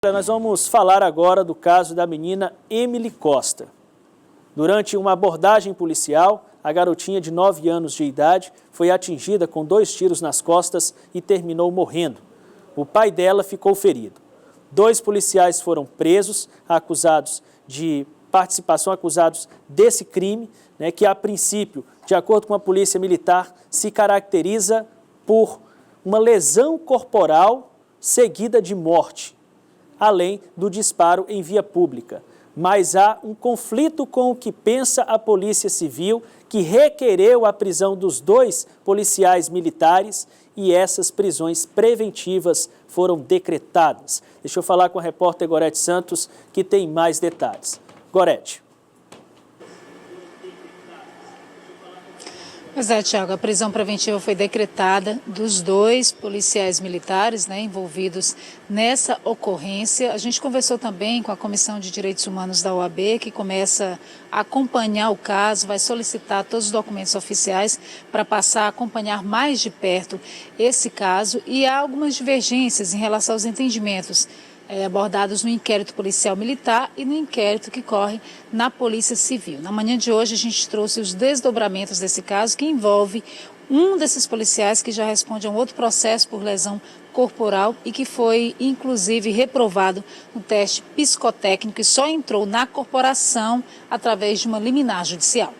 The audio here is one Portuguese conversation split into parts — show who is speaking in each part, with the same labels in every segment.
Speaker 1: Nós vamos falar agora do caso da menina Emily Costa. Durante uma abordagem policial, a garotinha de 9 anos de idade foi atingida com 2 tiros nas costas e terminou morrendo. O pai dela ficou ferido. 2 policiais foram presos, acusados de participação, acusados desse crime, que a princípio, de acordo com a polícia militar, se caracteriza por uma lesão corporal seguida de morte, além do disparo em via pública. Mas há um conflito com o que pensa a Polícia Civil, que requereu a prisão dos 2 policiais militares e essas prisões preventivas foram decretadas. Deixa eu falar com a repórter Gorete Santos, que tem mais detalhes. Gorete.
Speaker 2: Pois é, Tiago, a prisão preventiva foi decretada dos 2 policiais militares envolvidos nessa ocorrência. A gente conversou também com a Comissão de Direitos Humanos da OAB, que começa a acompanhar o caso, vai solicitar todos os documentos oficiais para passar a acompanhar mais de perto esse caso. E há algumas divergências em relação aos entendimentos abordados no inquérito policial militar e no inquérito que corre na Polícia Civil. Na manhã de hoje a gente trouxe os desdobramentos desse caso, que envolve um desses policiais que já responde a um outro processo por lesão corporal e que foi inclusive reprovado no teste psicotécnico e só entrou na corporação através de uma liminar judicial.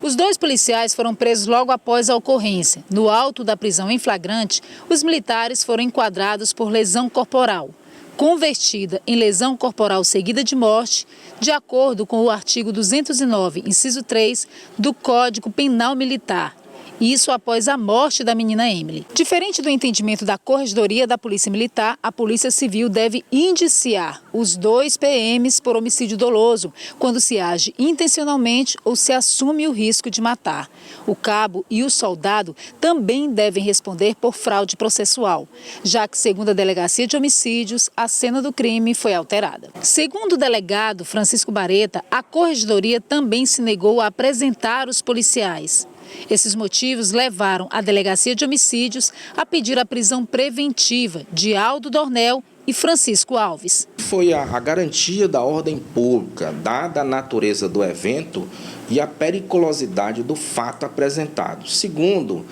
Speaker 2: Os 2 policiais foram presos logo após a ocorrência. No auto da prisão em flagrante, os militares foram enquadrados por lesão corporal, convertida em lesão corporal seguida de morte, de acordo com o artigo 209, inciso 3, do Código Penal Militar. Isso após a morte da menina Emily. Diferente do entendimento da Corregedoria da Polícia Militar, a Polícia Civil deve indiciar os 2 PMs por homicídio doloso, quando se age intencionalmente ou se assume o risco de matar. O cabo e o soldado também devem responder por fraude processual, já que, segundo a Delegacia de Homicídios, a cena do crime foi alterada. Segundo o delegado Francisco Bareta, a Corregedoria também se negou a apresentar os policiais. Esses motivos levaram a Delegacia de Homicídios a pedir a prisão preventiva de Aldo Dornel e Francisco Alves.
Speaker 3: Foi a garantia da ordem pública, dada a natureza do evento e a periculosidade do fato apresentado. Segundo,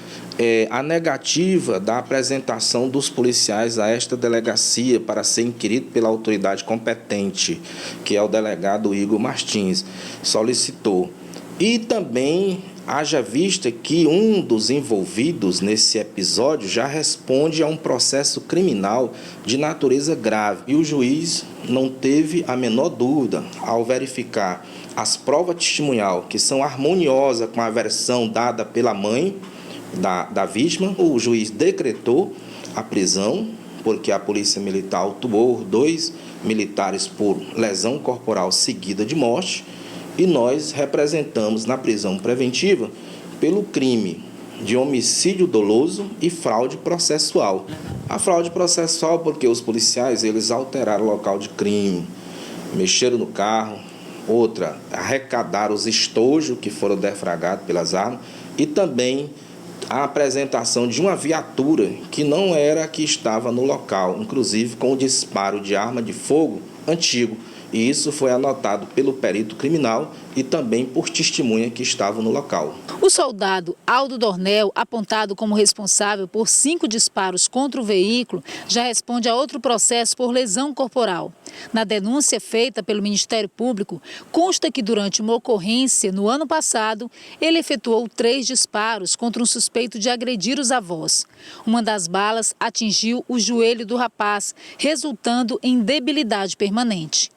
Speaker 3: a negativa da apresentação dos policiais a esta delegacia para ser inquirido pela autoridade competente, que é o delegado Igor Martins, solicitou. E também haja vista que um dos envolvidos nesse episódio já responde a um processo criminal de natureza grave. E o juiz não teve a menor dúvida ao verificar as provas testemunhal, que são harmoniosas com a versão dada pela mãe da vítima. O juiz decretou a prisão, porque a Polícia Militar autuou 2 militares por lesão corporal seguida de morte. E nós representamos na prisão preventiva pelo crime de homicídio doloso e fraude processual. A fraude processual porque os policiais eles alteraram o local de crime, mexeram no carro, outra, arrecadaram os estojos que foram defragados pelas armas e também a apresentação de uma viatura que não era a que estava no local, inclusive com o disparo de arma de fogo antigo. E isso foi anotado pelo perito criminal e também por testemunha que estavam no local.
Speaker 2: O soldado Aldo Dornel, apontado como responsável por 5 disparos contra o veículo, já responde a outro processo por lesão corporal. Na denúncia feita pelo Ministério Público, consta que durante uma ocorrência no ano passado, ele efetuou 3 disparos contra um suspeito de agredir os avós. Uma das balas atingiu o joelho do rapaz, resultando em debilidade permanente.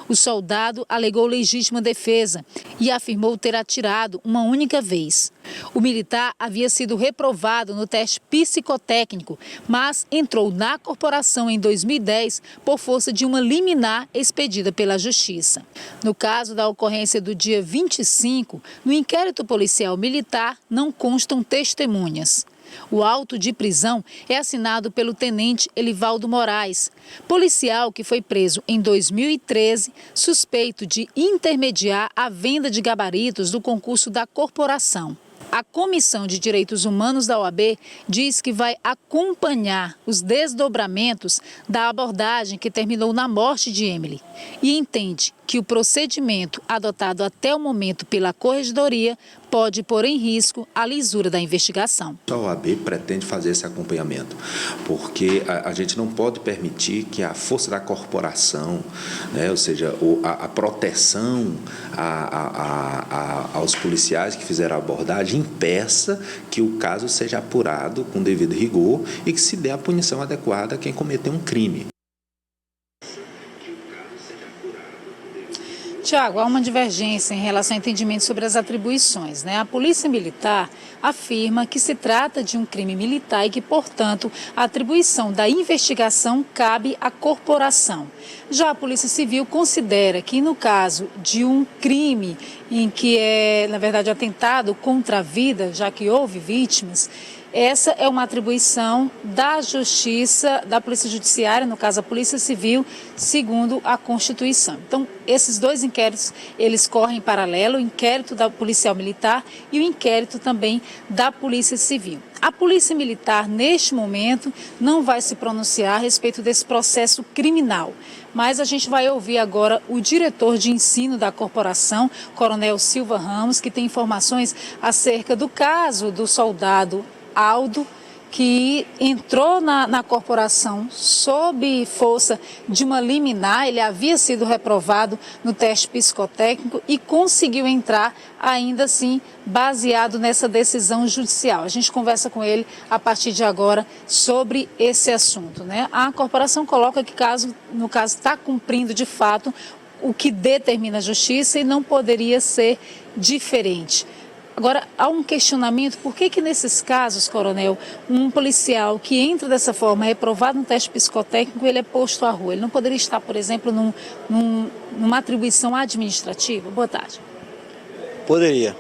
Speaker 2: O soldado alegou legítima defesa e afirmou ter atirado uma única vez. O militar havia sido reprovado no teste psicotécnico, mas entrou na corporação em 2010 por força de uma liminar expedida pela Justiça. No caso da ocorrência do dia 25, no inquérito policial militar não constam testemunhas. O auto de prisão é assinado pelo tenente Elivaldo Moraes, policial que foi preso em 2013, suspeito de intermediar a venda de gabaritos do concurso da corporação. A Comissão de Direitos Humanos da OAB diz que vai acompanhar os desdobramentos da abordagem que terminou na morte de Emily e entende que o procedimento adotado até o momento pela Corregedoria pode pôr em risco a lisura da investigação.
Speaker 3: A OAB pretende fazer esse acompanhamento, porque a gente não pode permitir que a força da corporação, né, ou seja, a proteção aos policiais que fizeram a abordagem, impeça que o caso seja apurado com devido rigor e que se dê a punição adequada a quem cometeu um crime.
Speaker 2: Tiago, há uma divergência em relação ao entendimento sobre as atribuições, né? A Polícia Militar afirma que se trata de um crime militar e que, portanto, a atribuição da investigação cabe à corporação. Já a Polícia Civil considera que, no caso de um crime em que é, na verdade, atentado contra a vida, já que houve vítimas, essa é uma atribuição da Justiça, da Polícia Judiciária, no caso a Polícia Civil, segundo a Constituição. Então, esses dois inquéritos, eles correm em paralelo, o inquérito da Policial Militar e o inquérito também da Polícia Civil. A Polícia Militar, neste momento, não vai se pronunciar a respeito desse processo criminal. Mas a gente vai ouvir agora o diretor de ensino da corporação, Coronel Silva Ramos, que tem informações acerca do caso do soldado Aldo, que entrou na corporação sob força de uma liminar. Ele havia sido reprovado no teste psicotécnico e conseguiu entrar, ainda assim, baseado nessa decisão judicial. A gente conversa com ele a partir de agora sobre esse assunto, né? A corporação coloca que, no caso, está cumprindo de fato o que determina a justiça e não poderia ser diferente. Agora, há um questionamento, por que nesses casos, coronel, um policial que entra dessa forma, é reprovado no teste psicotécnico, ele é posto à rua? Ele não poderia estar, por exemplo, numa atribuição administrativa? Boa tarde.
Speaker 4: Poderia.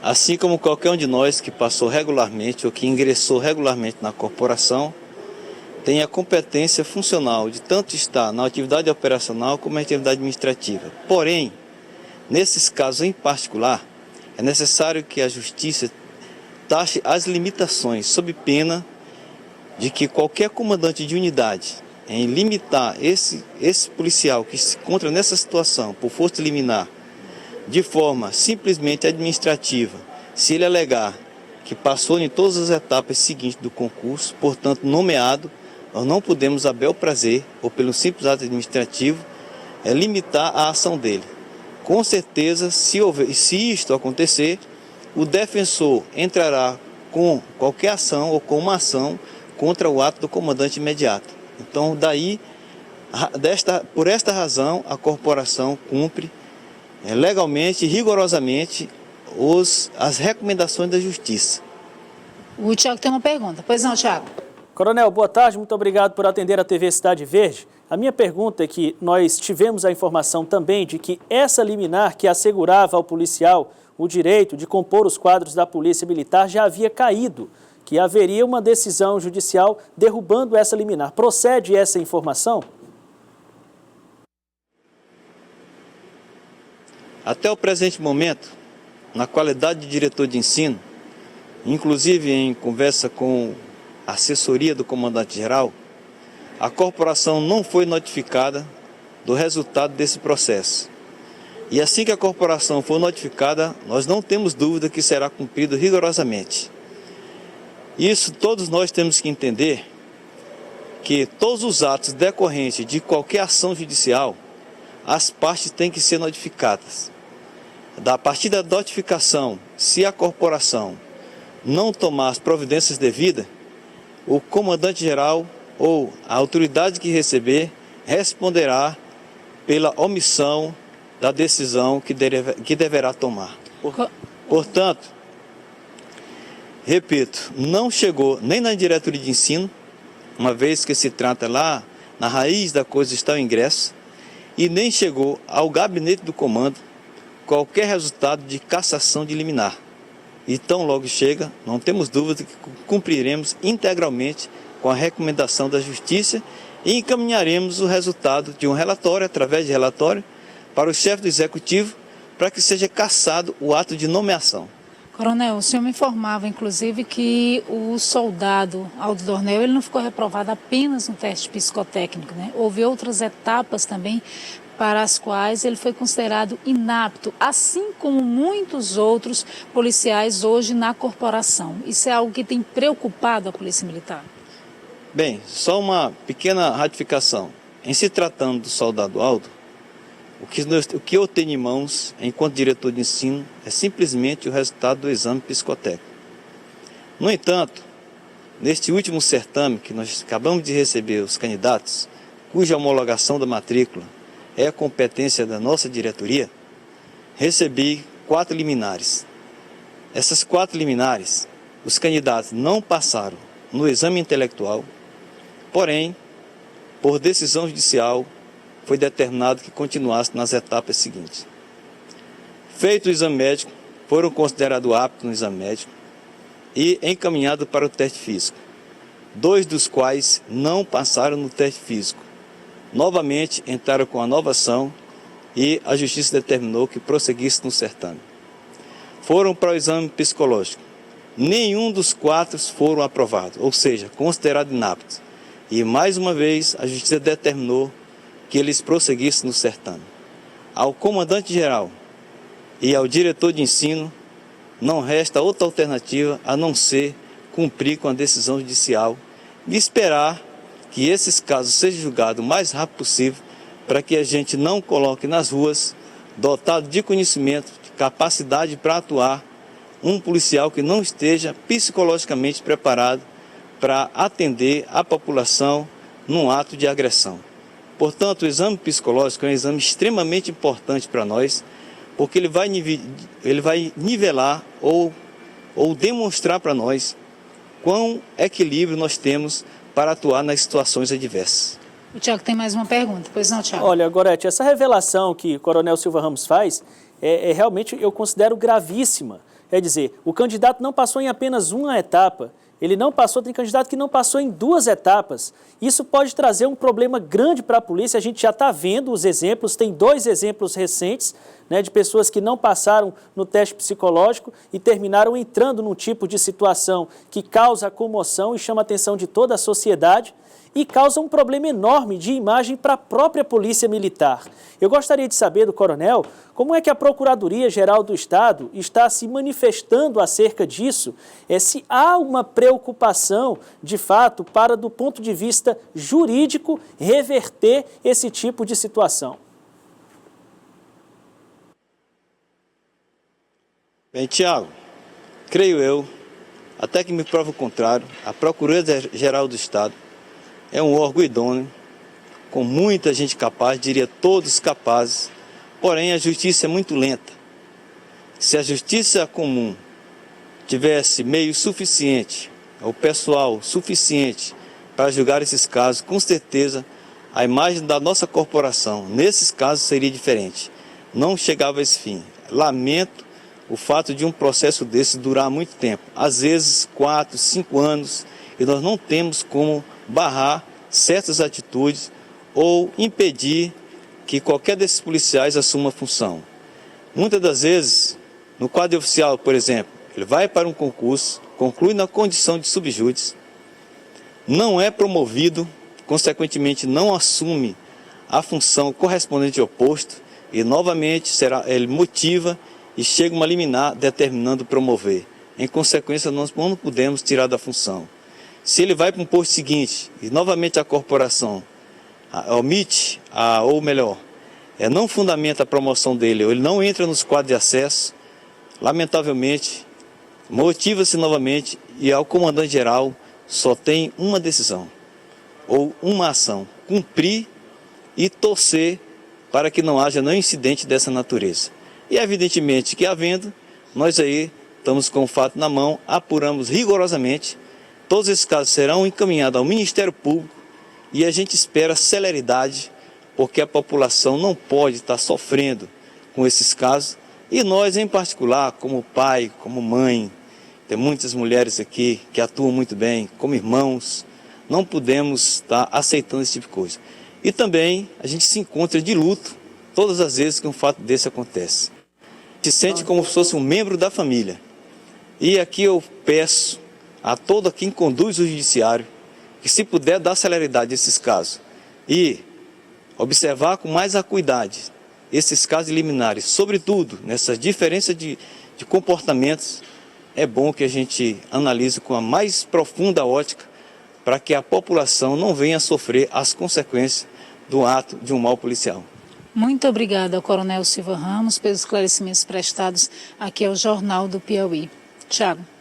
Speaker 4: Assim como qualquer um de nós que passou regularmente ou que ingressou regularmente na corporação, tem a competência funcional de tanto estar na atividade operacional como na atividade administrativa. Porém, nesses casos em particular, é necessário que a Justiça taxe as limitações, sob pena de que qualquer comandante de unidade, em limitar esse policial que se encontra nessa situação por força liminar, de forma simplesmente administrativa, se ele alegar que passou em todas as etapas seguintes do concurso, portanto nomeado, nós não podemos, a bel prazer, ou pelo simples ato administrativo, limitar a ação dele. Com certeza, se isto acontecer, o defensor entrará com qualquer ação ou com uma ação contra o ato do comandante imediato. Então, por esta razão, a corporação cumpre legalmente e rigorosamente as recomendações da Justiça.
Speaker 2: O Tiago tem uma pergunta. Pois não, Tiago?
Speaker 1: Coronel, boa tarde, muito obrigado por atender a TV Cidade Verde. A minha pergunta é que nós tivemos a informação também de que essa liminar que assegurava ao policial o direito de compor os quadros da Polícia Militar já havia caído, que haveria uma decisão judicial derrubando essa liminar. Procede essa informação?
Speaker 4: Até o presente momento, na qualidade de diretor de ensino, inclusive em conversa com a assessoria do comandante-geral, a corporação não foi notificada do resultado desse processo. E assim que a corporação for notificada, nós não temos dúvida que será cumprido rigorosamente. Isso todos nós temos que entender, que todos os atos decorrentes de qualquer ação judicial, as partes têm que ser notificadas. A partir da notificação, se a corporação não tomar as providências devidas, o comandante-geral ou a autoridade que receber responderá pela omissão da decisão que deverá tomar. Portanto, repito, não chegou nem na diretoria de ensino, uma vez que se trata lá, na raiz da coisa está o ingresso, e nem chegou ao gabinete do comando qualquer resultado de cassação de liminar. E tão logo chega, não temos dúvida que cumpriremos integralmente com a recomendação da Justiça e encaminharemos o resultado de um relatório, através de relatório, para o chefe do Executivo, para que seja cassado o ato de nomeação.
Speaker 2: Coronel, o senhor me informava, inclusive, que o soldado Aldo Dornel, ele não ficou reprovado apenas no teste psicotécnico, né? Houve outras etapas também para as quais ele foi considerado inapto, assim como muitos outros policiais hoje na corporação. Isso é algo que tem preocupado a Polícia Militar?
Speaker 4: Bem, só uma pequena ratificação. Em se tratando do soldado Aldo, o que eu tenho em mãos, enquanto diretor de ensino, é simplesmente o resultado do exame psicotécnico. No entanto, neste último certame que nós acabamos de receber os candidatos, cuja homologação da matrícula é a competência da nossa diretoria, recebi 4 liminares. Essas 4 liminares, os candidatos não passaram no exame intelectual, porém, por decisão judicial, foi determinado que continuasse nas etapas seguintes. Feito o exame médico, foram considerados aptos no exame médico e encaminhados para o teste físico, 2 dos quais não passaram no teste físico. Novamente entraram com a nova ação e a Justiça determinou que prosseguisse no certame. Foram para o exame psicológico. Nenhum dos 4 foram aprovados, ou seja, considerados inaptos. E mais uma vez a Justiça determinou que eles prosseguissem no certame. Ao comandante-geral e ao diretor de ensino, não resta outra alternativa a não ser cumprir com a decisão judicial e esperar que esses casos sejam julgados o mais rápido possível para que a gente não coloque nas ruas, dotado de conhecimento, de capacidade para atuar, um policial que não esteja psicologicamente preparado para atender a população num ato de agressão. Portanto, o exame psicológico é um exame extremamente importante para nós, porque ele vai nivelar ou demonstrar para nós quão equilíbrio nós temos para atuar nas situações adversas.
Speaker 2: O Tiago tem mais uma pergunta, pois não, Tiago?
Speaker 1: Olha, Gorete, essa revelação que o Coronel Silva Ramos faz realmente eu considero gravíssima. Quer dizer, o candidato não passou em apenas uma etapa, ele não passou, tem candidato que não passou em 2 etapas. Isso pode trazer um problema grande para a polícia, a gente já está vendo os exemplos, tem 2 exemplos recentes, né, de pessoas que não passaram no teste psicológico e terminaram entrando num tipo de situação que causa comoção e chama a atenção de toda a sociedade e causa um problema enorme de imagem para a própria Polícia Militar. Eu gostaria de saber do Coronel como é que a Procuradoria-Geral do Estado está se manifestando acerca disso, se há uma preocupação, de fato, para, do ponto de vista jurídico, reverter esse tipo de situação.
Speaker 4: Bem, Tiago, creio eu, até que me prove o contrário, a Procuradoria-Geral do Estado é um órgão idôneo, com muita gente capaz, diria todos capazes, porém a justiça é muito lenta. Se a justiça comum tivesse meio suficiente, ou pessoal suficiente para julgar esses casos, com certeza a imagem da nossa corporação, nesses casos, seria diferente. Não chegava a esse fim. Lamento o fato de um processo desse durar muito tempo, às vezes 4, 5 anos, e nós não temos como barrar certas atitudes ou impedir que qualquer desses policiais assuma a função. Muitas das vezes, no quadro oficial, por exemplo, ele vai para um concurso, conclui na condição de subjúdice, não é promovido, consequentemente não assume a função correspondente ao posto e novamente ele motiva e chega uma liminar determinando promover. Em consequência, nós não podemos tirar da função. Se ele vai para um posto seguinte e novamente a corporação omite, ou melhor, não fundamenta a promoção dele, ou ele não entra nos quadros de acesso, lamentavelmente, motiva-se novamente e ao comandante-geral só tem uma decisão, ou uma ação, cumprir e torcer para que não haja nenhum incidente dessa natureza. E evidentemente que havendo, nós aí estamos com o fato na mão, apuramos rigorosamente. Todos esses casos serão encaminhados ao Ministério Público e a gente espera celeridade, porque a população não pode estar sofrendo com esses casos. E nós, em particular, como pai, como mãe, tem muitas mulheres aqui que atuam muito bem, como irmãos, não podemos estar aceitando esse tipo de coisa. E também a gente se encontra de luto todas as vezes que um fato desse acontece. Se sente como se fosse um membro da família. E aqui eu peço a todo quem conduz o judiciário que, se puder, dar celeridade a esses casos e observar com mais acuidade esses casos liminares, sobretudo nessas diferenças de comportamentos. É bom que a gente analise com a mais profunda ótica para que a população não venha a sofrer as consequências do ato de um mau policial.
Speaker 2: Muito obrigada ao Coronel Silva Ramos pelos esclarecimentos prestados aqui ao Jornal do Piauí. Tiago.